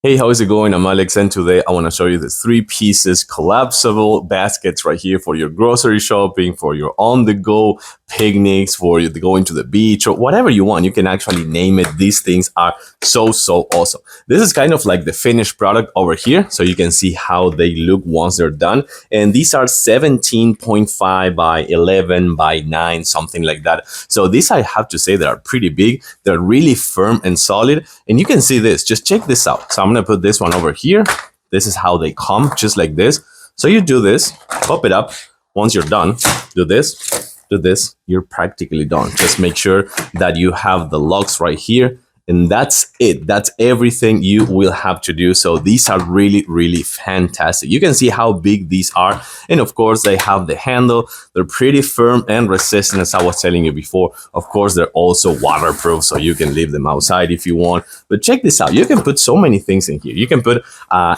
Hey, how's it going? I'm Alex, and today I want to show you the 3 pieces collapsible baskets right here for your grocery shopping, for your on-the-go picnics, for you to go into the beach, or whatever you want. You can actually name it. These things are so awesome. This is kind of like the finished product over here, so you can see how they look once they're done. And these are 17.5 by 11 by 9, something like that. So these, I have to say, they are pretty big. They're really firm and solid. And you can see this. Just check this out. So I'm going to put this one over here. This is how they come, just like this. So you do this, pop it up. Once you're done, do this, you're practically done. Just make sure that you have the locks right here. And that's it. That's everything you will have to do. So these are really fantastic. You can see how big these are. And of course, they have the handle. They're pretty firm and resistant, as I was telling you before. Of course, they're also waterproof, so you can leave them outside if you want. But check this out. You can put so many things in here. You can put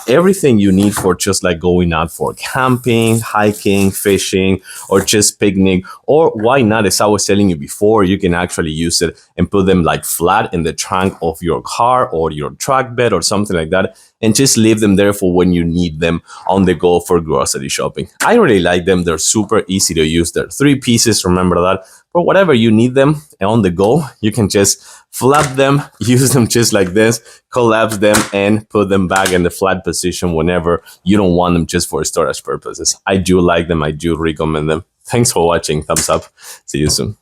everything you need for just like going out for camping, hiking, fishing, or just picnic. Or why not, as I was telling you before, you can actually use it and put them like flat in the trunk of your car or your truck bed or something like that, and just leave them there for when you need them on the go for grocery shopping. I really like them. They're super easy to use. They're 3 pieces, remember that. For whatever you need them on the go, you can just flap them, use them just like this, collapse them, and put them back in the flat position whenever you don't want them, just for storage purposes. I do like them. I do recommend them. Thanks for watching. Thumbs up. See you soon.